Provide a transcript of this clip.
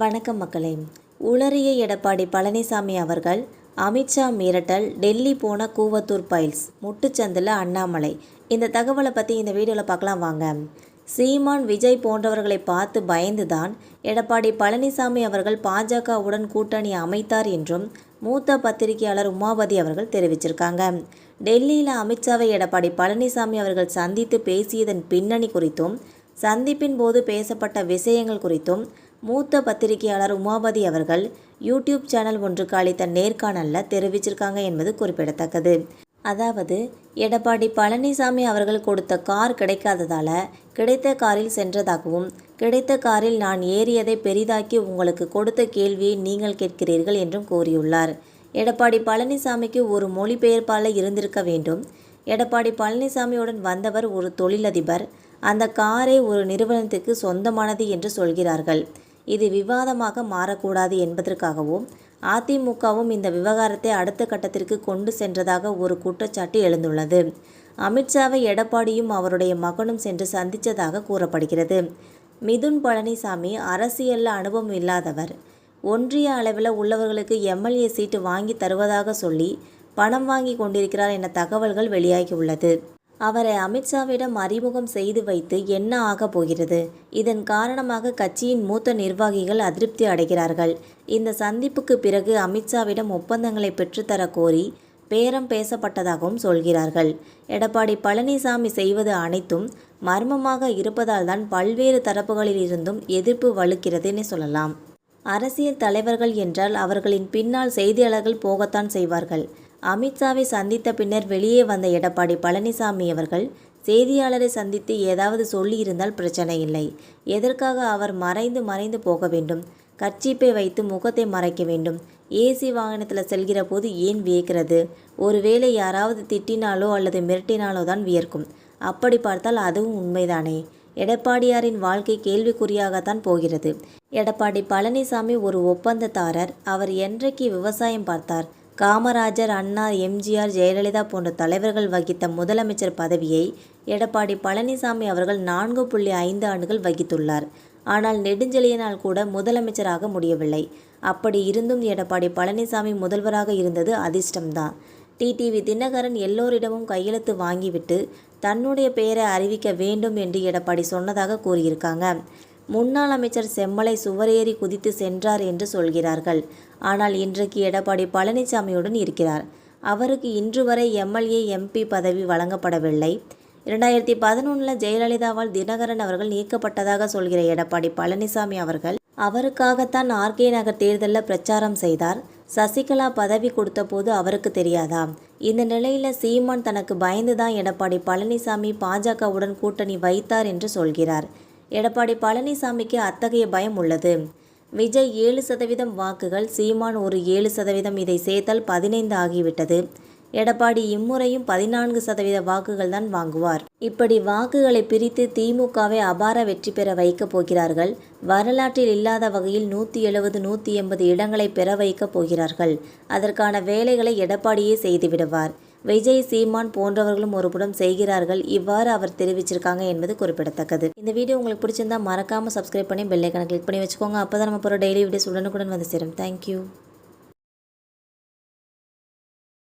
வணக்கம் மக்களே. உளறிய எடப்பாடி பழனிசாமி அவர்கள் அமித்ஷா மிரட்டல், டெல்லி போன கூவத்தூர் பைல்ஸ், முட்டுச்சந்தில் அண்ணாமலை. இந்த தகவலை பற்றி இந்த வீடியோவில் பார்க்கலாம் வாங்க. சீமான், விஜய் போன்றவர்களை பார்த்து பயந்துதான் எடப்பாடி பழனிசாமி அவர்கள் பாஜகவுடன் கூட்டணி அமைத்தார் என்றும் மூத்த பத்திரிகையாளர் உமாபதி அவர்கள் தெரிவிச்சிருக்காங்க. டெல்லியில் அமித்ஷாவை எடப்பாடி பழனிசாமி அவர்கள் சந்தித்து பேசியதன் பின்னணி குறித்தும் சந்திப்பின் போது பேசப்பட்ட விஷயங்கள் குறித்தும் மூத்த பத்திரிகையாளர் உமாபதி அவர்கள் யூடியூப் சேனல் ஒன்றுக்கு அளித்த நேர்காணலில் தெரிவிச்சிருக்காங்க என்பது குறிப்பிடத்தக்கது. அதாவது, எடப்பாடி பழனிசாமி அவர்கள் கொடுத்த கார் கிடைக்காததால் கிடைத்த காரில் சென்றதாகவும், கிடைத்த காரில் நான் ஏறியதை பெரிதாக்கி உங்களுக்கு கொடுத்த கேள்வியை நீங்கள் கேட்கிறீர்கள் என்றும் கூறியுள்ளார். எடப்பாடி பழனிசாமிக்கு ஒரு மொழிபெயர்ப்பாளர் இருந்திருக்க வேண்டும். எடப்பாடி பழனிசாமியுடன் வந்தவர் ஒரு தொழிலதிபர். அந்த காரே ஒரு நிறுவனத்துக்கு சொந்தமானது என்று சொல்கிறார்கள். இது விவாதமாக மாறக்கூடாது என்பதற்காகவும் அதிமுகவும் இந்த விவகாரத்தை அடுத்த கட்டத்திற்கு கொண்டு சென்றதாக ஒரு குற்றச்சாட்டு எழுந்துள்ளது. அமித்ஷாவை எடப்பாடியும் அவருடைய மகனும் சென்று சந்தித்ததாக கூறப்படுகிறது. மிதுன் பழனிசாமி அரசியலில் அனுபவம் இல்லாதவர். ஒன்றிய அளவில் உள்ளவர்களுக்கு எம்எல்ஏ சீட்டு வாங்கி தருவதாக சொல்லி பணம் வாங்கி கொண்டிருக்கிறார் என தகவல்கள் வெளியாகியுள்ளது. அவரை அமித்ஷாவிடம் அறிமுகம் செய்து வைத்து என்ன ஆகப் போகிறது? இதன் காரணமாக கட்சியின் மூத்த நிர்வாகிகள் அதிருப்தி அடைகிறார்கள். இந்த சந்திப்புக்கு பிறகு அமித்ஷாவிடம் ஒப்பந்தங்களை பெற்றுத்தர கோரி பேரம் பேசப்பட்டதாகவும் சொல்கிறார்கள். எடப்பாடி பழனிசாமி செய்வது அனைத்தும் மர்மமாக இருப்பதால் தான் பல்வேறு தரப்புகளில் இருந்தும் எதிர்ப்பு வலுக்கிறதுன்னு சொல்லலாம். அரசியல் தலைவர்கள் என்றால் அவர்களின் பின்னால் செய்தியாளர்கள் போகத்தான் செய்வார்கள். அமித்ஷாவை சந்தித்த பின்னர் வெளியே வந்த எடப்பாடி பழனிசாமி அவர்கள் செய்தியாளரை சந்தித்து ஏதாவது சொல்லியிருந்தால் பிரச்சனை இல்லை. எதற்காக அவர் மறைந்து போக வேண்டும்? கர்ச்சீப்பை வைத்து முகத்தை மறைக்க வேண்டும்? ஏசி வாகனத்தில் செல்கிற போது ஏன் வியக்கிறது? ஒருவேளை யாராவது திட்டினாலோ அல்லது மிரட்டினாலோ தான் வியர்க்கும். அப்படி பார்த்தால் அதுவும் உண்மைதானே? எடப்பாடியாரின் வாழ்க்கை கேள்விக்குறியாகத்தான் போகிறது. எடப்பாடி பழனிசாமி ஒரு ஒப்பந்ததாரர். அவர் என்றைக்கு விவசாயம் பார்த்தார்? காமராஜர், அண்ணா, எம்ஜிஆர், ஜெயலலிதா போன்ற தலைவர்கள் வகித்த முதலமைச்சர் பதவியை எடப்பாடி பழனிசாமி அவர்கள் 4.5 ஆண்டுகள் வகித்துள்ளார். ஆனால் நெடுஞ்செழியனால் கூட முதலமைச்சராக முடியவில்லை. அப்படி இருந்தும் எடப்பாடி பழனிசாமி முதல்வராக இருந்தது அதிர்ஷ்டம்தான். டிடிவி தினகரன் எல்லோரிடமும் கையெழுத்து வாங்கிவிட்டு தன்னுடைய பெயரை அறிவிக்க வேண்டும் என்று எடப்பாடி சொன்னதாக கூறியிருக்காங்க. முன்னாள் அமைச்சர் செம்மலை சுவரேறி குதித்து சென்றார் என்று சொல்கிறார்கள். ஆனால் இன்றைக்கு எடப்பாடி பழனிசாமியுடன் இருக்கிறார். அவருக்கு இன்று வரை எம்எல்ஏ, எம்பி பதவி வழங்கப்படவில்லை. 2011 ஜெயலலிதாவால் தினகரன் அவர்கள் நீக்கப்பட்டதாக சொல்கிற எடப்பாடி பழனிசாமி அவர்கள் அவருக்காகத்தான் ஆர்கே நகர் தேர்தலில் பிரச்சாரம் செய்தார். சசிகலா பதவி கொடுத்த போது அவருக்கு தெரியாதா? இந்த நிலையில் சீமான் தனக்கு பயந்துதான் எடப்பாடி பழனிசாமி பாஜகவுடன் கூட்டணி வைத்தார் என்று சொல்கிறார். எடப்பாடி பழனிசாமிக்கு அத்தகைய பயம் உள்ளது. விஜய் 7% வாக்குகள், சீமான் ஒரு 7%, இதை சேர்த்தால் 15 ஆகிவிட்டது. எடப்பாடி இம்முறையும் 14% வாக்குகள் தான் வாங்குவார். இப்படி வாக்குகளை பிரித்து திமுகவை அபார வெற்றி பெற வைக்கப் போகிறார்கள். வரலாற்றில் இல்லாத வகையில் 170, 180 இடங்களை பெற வைக்கப் போகிறார்கள். அதற்கான வேலைகளை எடப்பாடியே செய்துவிடுவார். விஜய், சீமான் போன்றவர்களும் ஒருபுறம் செய்கிறார்கள். இவ்வாறு அவர் தெரிவிச்சிருக்காங்க என்பது குறிப்பிடத்தக்கது. இந்த வீடியோ உங்களுக்கு பிடிச்சிருந்தா மறக்காமல் சப்ஸ்கிரைப் பண்ணி பெல் ஐகானை கிளிக் பண்ணி வச்சுக்கோங்க. அப்போ தான் நம்ம போகிற டெய்லி வீடியோஸ் உடனுக்குடன் வந்து சேரும். தேங்க்யூ.